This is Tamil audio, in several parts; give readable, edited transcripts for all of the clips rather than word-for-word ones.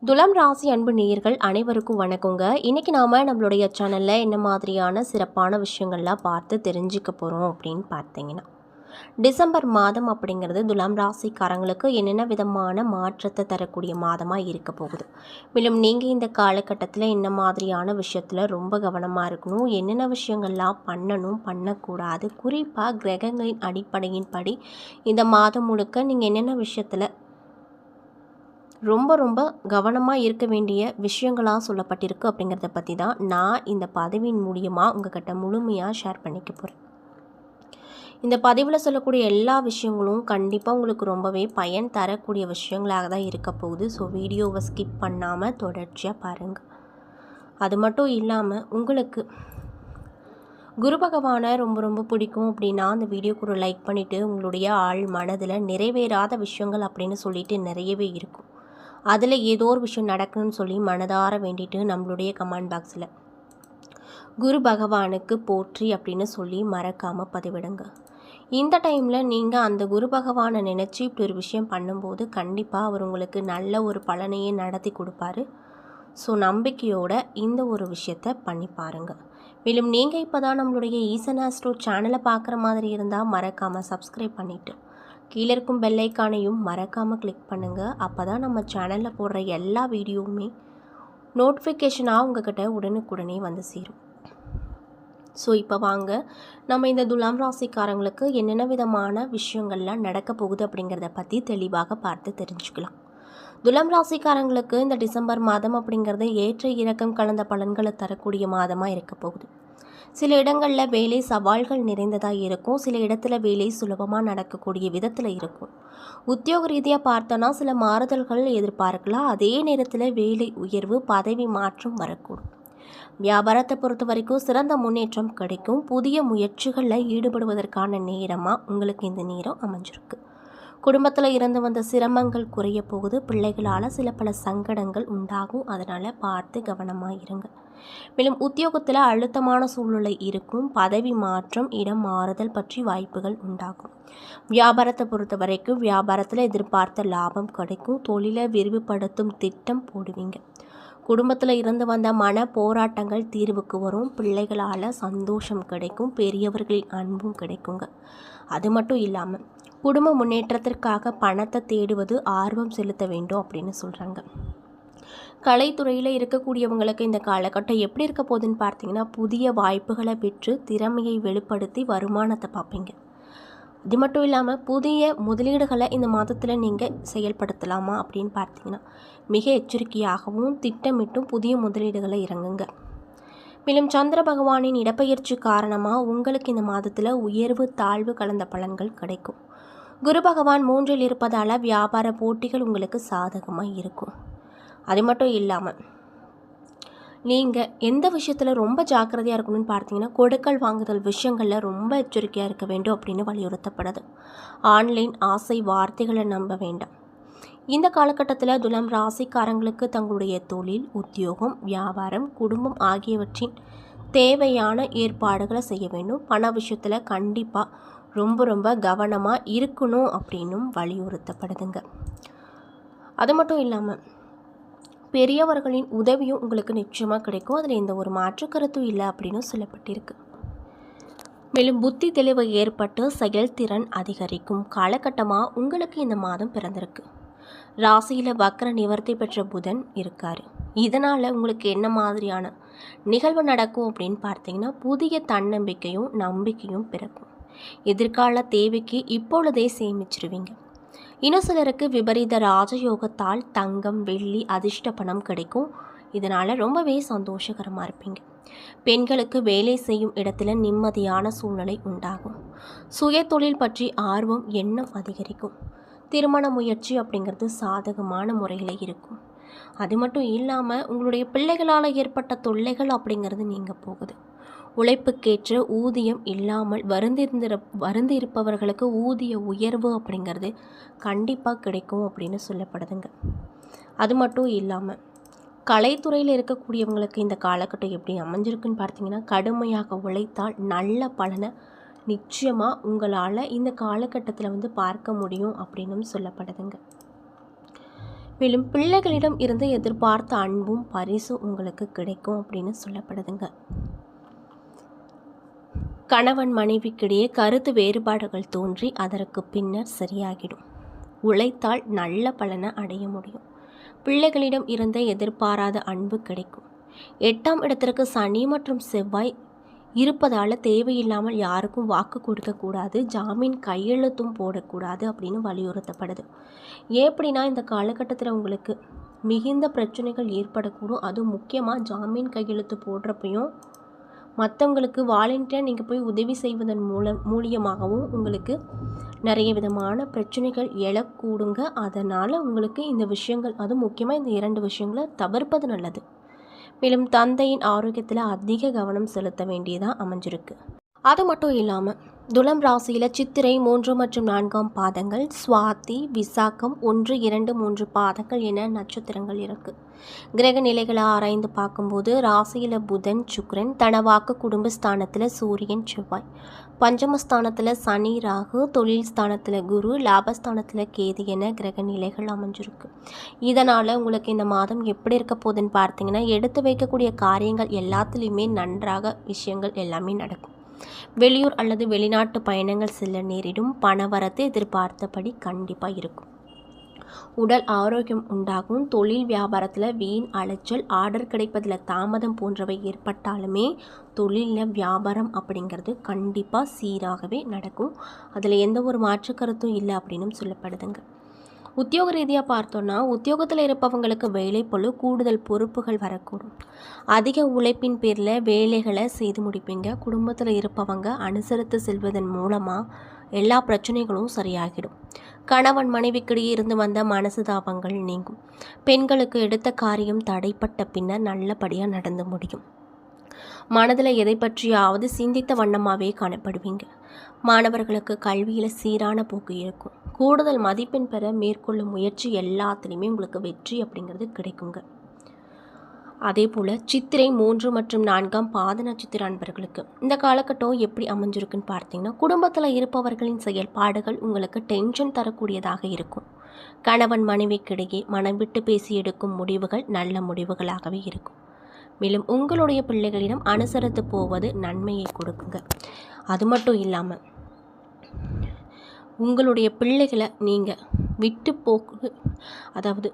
துலாம் ராசி அன்பு நேயர்கள் அனைவருக்கும் வணக்கங்க. இன்றைக்கி நாம் நம்மளுடைய சேனலில் என்ன மாதிரியான சிறப்பான விஷயங்கள்லாம் பார்த்து தெரிஞ்சுக்க போகிறோம் அப்படின்னு பார்த்தீங்கன்னா, டிசம்பர் மாதம் அப்படிங்கிறது துலாம் ராசிக்காரங்களுக்கு என்னென்ன விதமான மாற்றத்தை தரக்கூடிய மாதமாக இருக்க போகுது. மேலும் நீங்கள் இந்த காலகட்டத்தில் என்ன மாதிரியான விஷயத்தில் ரொம்ப கவனமாக இருக்கணும், என்னென்ன விஷயங்கள்லாம் பண்ணணும் பண்ணக்கூடாது, குறிப்பாக கிரகங்களின் அடிப்படையின்படி இந்த மாதம் முழுக்க நீங்கள் என்னென்ன விஷயத்தில் ரொம்ப கவனமாக இருக்க வேண்டிய விஷயங்களாக சொல்லப்பட்டிருக்கு அப்படிங்கிறத பற்றி தான் நான் இந்த பதிவின் மூலியமாக உங்கள்கிட்ட முழுமையாக ஷேர் பண்ணிக்க போகிறேன். இந்த பதிவில் சொல்லக்கூடிய எல்லா விஷயங்களும் கண்டிப்பாக உங்களுக்கு ரொம்பவே பயன் தரக்கூடிய விஷயங்களாக தான் இருக்க போகுது. ஸோ வீடியோவை ஸ்கிப் பண்ணாமல் தொடர்ச்சியாக பாருங்கள். அது மட்டும் இல்லாமல் உங்களுக்கு குரு பகவானை ரொம்ப பிடிக்கும் அப்படின்னா அந்த வீடியோக்கு ஒரு லைக் பண்ணிவிட்டு உங்களுடைய ஆள் மனதில் நிறைவேறாத விஷயங்கள் அப்படின்னு சொல்லிட்டு நிறையவே இருக்கும். அதில் ஏதோ ஒரு விஷயம் நடக்கணும்னு சொல்லி மனதார வேண்டிட்டு நம்மளுடைய கமெண்ட் பாக்ஸில் குரு பகவானுக்கு போற்றி அப்படின்னு சொல்லி மறக்காமல் பதிவிடுங்க. இந்த டைமில் நீங்கள் அந்த குரு பகவானை நினச்சி இப்படி ஒரு விஷயம் பண்ணும்போது கண்டிப்பாக அவர் உங்களுக்கு நல்ல ஒரு பலனையே நடத்தி கொடுப்பாரு. ஸோ நம்பிக்கையோட இந்த ஒரு விஷயத்தை பண்ணி பாருங்கள். மேலும் நீங்கள் இப்போ தான் நம்மளுடைய ஈசன் ஆஸ்ட்ரோ சேனலை பார்க்குற மாதிரி இருந்தால் மறக்காமல் சப்ஸ்கிரைப் பண்ணிவிட்டு கீழே இருக்கும் பெல் ஐக்கானையும் மறக்காமல் கிளிக் பண்ணுங்கள். அப்போ தான் நம்ம சேனலில் போடுற எல்லா வீடியோவுமே நோட்டிஃபிகேஷனாக உங்கள்கிட்ட உடனுக்குடனே வந்து சேரும். ஸோ இப்போ வாங்க நம்ம இந்த துலாம் ராசிக்காரங்களுக்கு என்னென்ன விதமான விஷயங்கள்லாம் நடக்க போகுது அப்படிங்கிறத பற்றி தெளிவாக பார்த்து தெரிஞ்சுக்கலாம். துலாம் ராசிக்காரங்களுக்கு இந்த டிசம்பர் மாதம் அப்படிங்கிறது ஏற்ற இறக்கம் கலந்த பலன்களை தரக்கூடிய மாதமாக இருக்க போகுது. சில இடங்களில் வேலை சவால்கள் நிறைந்ததாக இருக்கும், சில இடத்துல வேலை சுலபமாக நடக்கக்கூடிய விதத்தில் இருக்கும். உத்தியோக ரீதியாக பார்த்தோன்னா சில மாறுதல்கள் எதிர்பார்க்கலாம். அதே நேரத்தில் வேலை உயர்வு பதவி மாற்றம் வரக்கூடும். வியாபாரத்தை பொறுத்த வரைக்கும் சிறந்த முன்னேற்றம் கிடைக்கும். புதிய முயற்சிகளில் ஈடுபடுவதற்கான நேரமாக உங்களுக்கு இந்த நேரம் அமைஞ்சிருக்கு. குடும்பத்தில் இருந்து வந்த சிரமங்கள் குறைய போகுது. பிள்ளைகளால் சில பல சங்கடங்கள் உண்டாகும், அதனால் பார்த்து கவனமாக இருங்க. மேலும் உத்தியோகத்தில் அழுத்தமான சூழ்நிலை இருக்கும். பதவி மாற்றம் இடம் மாறுதல் பற்றி வாய்ப்புகள் உண்டாகும். வியாபாரத்தை பொறுத்த வரைக்கும் வியாபாரத்தில் எதிர்பார்த்த லாபம் கிடைக்கும். தொழிலை விரிவுபடுத்தும் திட்டம் போடுவீங்க. குடும்பத்தில் இருந்து வந்த மன போராட்டங்கள் தீர்வுக்கு வரும். பிள்ளைகளால் சந்தோஷம் கிடைக்கும். பெரியவர்களின் அன்பும் கிடைக்குங்க. அது மட்டும் இல்லாமல் குடும்ப முன்னேற்றத்திற்காக பணத்தை தேடுவது ஆர்வம் செலுத்த வேண்டும் அப்படின்னு சொல்கிறாங்க. கலைத்துறையில் இருக்கக்கூடியவங்களுக்கு இந்த காலகட்டம் எப்படி இருக்க போகுதுன்னு பார்த்தீங்கன்னா, புதிய வாய்ப்புகளை பெற்று திறமையை வெளிப்படுத்தி வருமானத்தை பார்ப்பீங்க. இது மட்டும் இல்லாமல் புதிய முதலீடுகளை இந்த மாதத்தில் நீங்கள் செயல்படுத்தலாமா அப்படின்னு பார்த்தீங்கன்னா, மிக எச்சரிக்கையாகவும் திட்டமிட்டும் புதிய முதலீடுகளை இறங்குங்க. மேலும் சந்திர பகவானின் இடப்பெயர்ச்சி காரணமாக உங்களுக்கு இந்த மாதத்தில் உயர்வு தாழ்வு கலந்த பலன்கள் கிடைக்கும். குரு பகவான் 3இல் இருப்பதால் வியாபார போட்டிகள் உங்களுக்கு சாதகமாக இருக்கும். அது மட்டும் இல்லாமல் நீங்கள் எந்த விஷயத்தில் ரொம்ப ஜாக்கிரதையாக இருக்கணும்னு பார்த்தீங்கன்னா, கொடுக்கல் வாங்குதல் விஷயங்களில் ரொம்ப எச்சரிக்கையாக இருக்க வேண்டும் அப்படின்னு வலியுறுத்தப்படுது. ஆன்லைன் ஆசை வார்த்தைகளை நம்ப வேண்டாம். இந்த காலகட்டத்தில் துலாம் ராசிக்காரங்களுக்கு தங்களுடைய தொழில், உத்தியோகம், வியாபாரம், குடும்பம் ஆகியவற்றின் தேவையான ஏற்பாடுகளை செய்ய வேண்டும். பண விஷயத்தில் கண்டிப்பாக ரொம்ப கவனமாக இருக்கணும் அப்படின்னும் வலியுறுத்தப்படுதுங்க. அது மட்டும் இல்லாமல் பெரியவர்களின் உதவியும் உங்களுக்கு நிச்சயமாக கிடைக்கும். அதில் எந்த ஒரு மாற்று கருத்தும் இல்லை அப்படின்னு சொல்லப்பட்டிருக்கு. மேலும் புத்தி தெளிவு ஏற்பட்டு செயல்திறன் அதிகரிக்கும் காலகட்டமாக உங்களுக்கு இந்த மாதம் பிறந்திருக்கு. ராசியில் வக்ர நிவர்த்தி பெற்ற புதன் இருக்கார். இதனால் உங்களுக்கு என்ன மாதிரியான நிகழ்வு நடக்கும் அப்படின்னு பார்த்தீங்கன்னா, புதிய தன்னம்பிக்கையும் நம்பிக்கையும் பிறக்கும். எதிர்கால தேவைக்கு இப்பொழுதே சேமிச்சிருவீங்க. இன்னும் சிலருக்கு விபரீத ராஜயோகத்தால் தங்கம் வெள்ளி அதிர்ஷ்ட பணம் கிடைக்கும். இதனால் ரொம்பவே சந்தோஷகரமாக இருப்பீங்க. பெண்களுக்கு வேலை செய்யும் இடத்துல நிம்மதியான சூழ்நிலை உண்டாகும். சுய தொழில் பற்றி ஆர்வம் எண்ணம் அதிகரிக்கும். திருமண முயற்சி அப்படிங்கிறது சாதகமான முறையில் இருக்கும். அது மட்டும் இல்லாமல் உங்களுடைய பிள்ளைகளால் ஏற்பட்ட தொல்லைகள் அப்படிங்கிறது நீங்க போகுது. உழைப்புக்கேற்ற ஊதியம் இல்லாமல் வருந்தி இருப்பவர்களுக்கு ஊதிய உயர்வு அப்படிங்கிறது கண்டிப்பாக கிடைக்கும் அப்படின்னு சொல்லப்படுதுங்க. அது மட்டும் இல்லாமல் கலைத்துறையில் இருக்கக்கூடியவங்களுக்கு இந்த காலகட்டம் எப்படி அமைஞ்சிருக்குன்னு பார்த்தீங்கன்னா, கடுமையாக உழைத்தால் நல்ல பலனை நிச்சயமாக உங்களால் இந்த காலகட்டத்தில் பார்க்க முடியும் அப்படின்னும் சொல்லப்படுதுங்க. மேலும் பிள்ளைகளிடம் இருந்து எதிர்பார்த்த அன்பும் பரிசும் உங்களுக்கு கிடைக்கும் அப்படின்னு சொல்லப்படுதுங்க. கணவன் மனைவிக்கிடையே கருத்து வேறுபாடுகள் தோன்றி அதற்கு பின்னர் சரியாகிடும். உழைத்தால் நல்ல பலனை அடைய முடியும். பிள்ளைகளிடம் இருந்த எதிர்பாராத அன்பு கிடைக்கும். 8ஆம் இடத்திற்கு சனி மற்றும் செவ்வாய் இருப்பதால் தேவையில்லாமல் யாருக்கும் வாக்கு கொடுக்கக்கூடாது, ஜாமீன் கையெழுத்தும் போடக்கூடாது அப்படின்னு வலியுறுத்தப்படுது. எப்படின்னா இந்த காலகட்டத்தில் உங்களுக்கு மிகுந்த பிரச்சனைகள் ஏற்படக்கூடும். அதுவும் முக்கியமாக ஜாமீன் கையெழுத்து போடுறப்பையும் மற்றவங்களுக்கு வாலண்டியராக நீங்கள் போய் உதவி செய்வதன் மூலியமாகவும் உங்களுக்கு நிறைய விதமான பிரச்சனைகள் எழக்கூடுங்க. அதனால் உங்களுக்கு இந்த விஷயங்கள், அதுவும் முக்கியமாக இந்த 2 விஷயங்களை தவிர்ப்பது நல்லது. மேலும் தந்தையின் ஆரோக்கியத்தில் அதிக கவனம் செலுத்த வேண்டியதாக அமைஞ்சிருக்கு. அது மட்டும் இல்லாமல் துலாம் ராசியில் சித்திரை 3 மற்றும் 4ஆம் பாதங்கள், சுவாதி, விசாகம் 1, 2, 3 பாதங்கள் என நட்சத்திரங்கள் இருக்குது. கிரக நிலைகளை ஆராய்ந்து பார்க்கும்போது ராசியில் புதன், சுக்கிரன், தனவாக்கு குடும்பஸ்தானத்தில் சூரியன், செவ்வாய், பஞ்சமஸ்தானத்தில் சனி, ராகு, தொழில் ஸ்தானத்தில் குரு, லாபஸ்தானத்தில் கேது என கிரக நிலைகள் அமைஞ்சிருக்கு. இதனால் உங்களுக்கு இந்த மாதம் எப்படி இருக்க போகுதுன்னு பார்த்தீங்கன்னா, எடுத்து வைக்கக்கூடிய காரியங்கள் எல்லாத்துலேயுமே நன்றாக விஷயங்கள் எல்லாமே நடக்கும். வெளியூர் அல்லது வெளிநாட்டு பயணங்கள் செல்ல நேரிடும். பணவரத்து எதிர்பார்த்தபடி கண்டிப்பாக இருக்கும். உடல் ஆரோக்கியம் உண்டாகும். தொழில் வியாபாரத்தில் வீண் அலைச்சல், ஆர்டர் கிடைப்பதில் தாமதம் போன்றவை ஏற்பட்டாலுமே தொழிலில் வியாபாரம் அப்படிங்கிறது கண்டிப்பாக சீராகவே நடக்கும். அதில் எந்த ஒரு மாற்று கருத்தும் இல்லை அப்படின்னு சொல்லப்படுதுங்க. உத்தியோக ரீதியாக பார்த்தோன்னா உத்தியோகத்தில் இருப்பவங்களுக்கு வேலைப்பளு, கூடுதல் பொறுப்புகள் வரக்கூடும். அதிக உழைப்பின் பேரில் வேலைகளை செய்து முடிப்பீங்க. குடும்பத்தில் இருப்பவங்க அனுசரித்து செல்வதன் மூலமாக எல்லா பிரச்சனைகளும் சரியாகிடும். கணவன் மனைவிக்கிடையே இருந்து வந்த மனசுதாபங்கள் நீங்கும். பெண்களுக்கு எடுத்த காரியம் தடைப்பட்ட பின்னர் நல்லபடியாக நடந்து முடியும். மனதில் எதை பற்றியாவது சிந்தித்த வண்ணமாகவே காணப்படுவீங்க. மாணவர்களுக்கு கல்வியில் சீரான போக்கு இருக்கும். கூடுதல் மதிப்பெண் பெற மேற்கொள்ளும் முயற்சி எல்லாத்துலேயுமே உங்களுக்கு வெற்றி அப்படிங்கிறது கிடைக்குங்க. அதே போல் சித்திரை 3 மற்றும் 4ஆம் பாத நட்சத்திர அன்பர்களுக்கு இந்த காலகட்டம் எப்படி அமைஞ்சிருக்குன்னு பார்த்தீங்கன்னா, குடும்பத்தில் இருப்பவர்களின் செயல்பாடுகள் உங்களுக்கு டென்ஷன் தரக்கூடியதாக இருக்கும். கணவன் மனைவிக்கிடையே மனம் விட்டு பேசி எடுக்கும் முடிவுகள் நல்ல முடிவுகளாகவே இருக்கும். மேலும் உங்களுடைய பிள்ளைகளிடம் அனுசரித்து போவது நன்மையை கொடுக்குங்க. அது மட்டும் இல்லாமல் உங்களுடைய பிள்ளைகளை நீங்கள் விட்டு போக்கு, அதாவது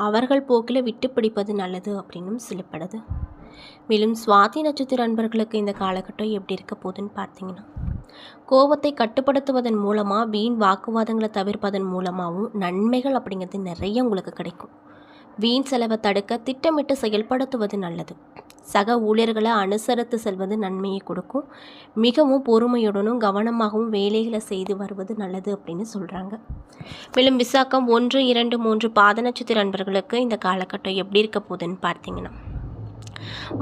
அவர்கள் போக்கில் விட்டு பிடிப்பது நல்லது அப்படின்னும் சொல்லப்படுது. மேலும் சுவாதி நட்சத்திர அன்பர்களுக்கு இந்த காலகட்டம் எப்படி இருக்க போகுதுன்னு பார்த்தீங்கன்னா, கோபத்தை கட்டுப்படுத்துவதன் மூலமாக, வீண் வாக்குவாதங்களை தவிர்ப்பதன் மூலமாகவும் நன்மைகள் அப்படிங்கிறது நிறைய உங்களுக்கு கிடைக்கும். வீண் செலவை தடுக்க திட்டமிட்டு செயல்படுத்துவது நல்லது. சக ஊழியர்களை அனுசரித்து செல்வது நன்மையை கொடுக்கும். மிகவும் பொறுமையுடனும் கவனமாகவும் வேலைகளை செய்து வருவது நல்லது அப்படின்னு சொல்கிறாங்க. மேலும் விசாகம் 1, 2, 3 பாத நட்சத்திர அன்பர்களுக்கு இந்த காலகட்டம் எப்படி இருக்க போகுதுன்னு பார்த்தீங்கன்னா,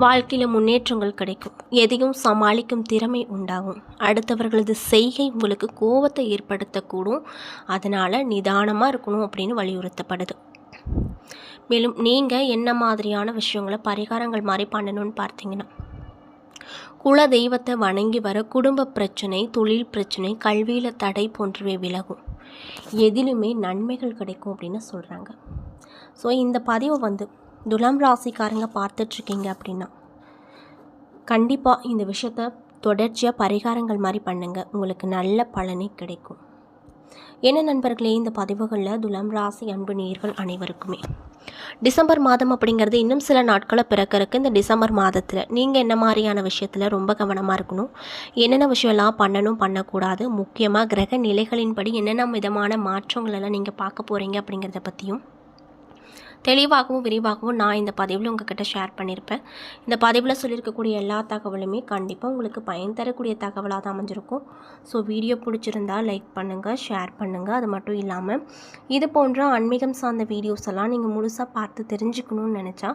வாழ்க்கையில் முன்னேற்றங்கள் கிடைக்கும். எதையும் சமாளிக்கும் திறமை உண்டாகும். அடுத்தவர்களது செய்கை உங்களுக்கு கோபத்தை ஏற்படுத்தக்கூடும். அதனால் நிதானமாக இருக்கணும் அப்படின்னு வலியுறுத்தப்படுது. மேலும் நீங்கள் என்ன மாதிரியான விஷயங்களை பரிகாரங்கள் மாதிரி பண்ணணும்னு பார்த்தீங்கன்னா, குல தெய்வத்தை வணங்கி வர குடும்ப பிரச்சனை, தொழில் பிரச்சனை, கல்வியில் தடை போன்றவை விலகும். எதிலுமே நன்மைகள் கிடைக்கும் அப்படின்னு சொல்கிறாங்க. ஸோ இந்த பதிவை துலாம் ராசிக்காரங்க பார்த்துட்ருக்கீங்க அப்படின்னா கண்டிப்பாக இந்த விஷயத்த தொடர்ச்சியாக பரிகாரங்கள் மாதிரி பண்ணுங்கள். உங்களுக்கு நல்ல பலனே கிடைக்கும். என்ன நண்பர்களே, இந்த பதிவுகளில் துலாம் ராசி அன்பு நேயர்கள் அனைவருக்குமே டிசம்பர் மாதம் அப்படிங்கிறது இன்னும் சில நாட்களை பிறக்கறக்கு. இந்த டிசம்பர் மாதத்தில் நீங்கள் என்ன மாதிரியான விஷயத்தில் ரொம்ப கவனமாக இருக்கணும், என்னென்ன விஷயம்லாம் பண்ணணும் பண்ணக்கூடாது, முக்கியமாக கிரக நிலைகளின்படி என்னென்ன விதமான மாற்றங்களெல்லாம் நீங்கள் பார்க்க போகிறீங்க அப்படிங்கிறத பற்றியும் தெளிவாகவும் விரிவாகவும் நான் இந்த பதிவில் உங்கள்கிட்ட ஷேர் பண்ணியிருப்பேன். இந்த பதிவில் சொல்லியிருக்கக்கூடிய எல்லா தகவலுமே கண்டிப்பாக உங்களுக்கு பயன் தரக்கூடிய தகவலாக தான் அமைஞ்சிருக்கும். ஸோ வீடியோ பிடிச்சிருந்தால் லைக் பண்ணுங்கள், ஷேர் பண்ணுங்கள். அது மட்டும் இல்லாமல் இது போன்ற ஆன்மீகம் சார்ந்த வீடியோஸ் எல்லாம் நீங்கள் முழுசாக பார்த்து தெரிஞ்சுக்கணும்னு நினச்சா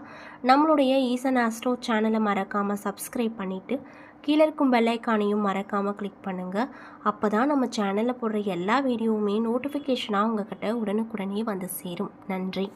நம்மளுடைய ஈசன் ஆஸ்ட்ரோ சேனலை மறக்காமல் சப்ஸ்கிரைப் பண்ணிவிட்டு கீழே இருக்கும் பெல் ஐக்கானையும் மறக்காமல் கிளிக் பண்ணுங்கள். அப்போ தான் நம்ம சேனலில் போடுற எல்லா வீடியோவுமே நோட்டிஃபிகேஷனாக உங்கள்கிட்ட உடனுக்குடனே வந்து சேரும். நன்றி.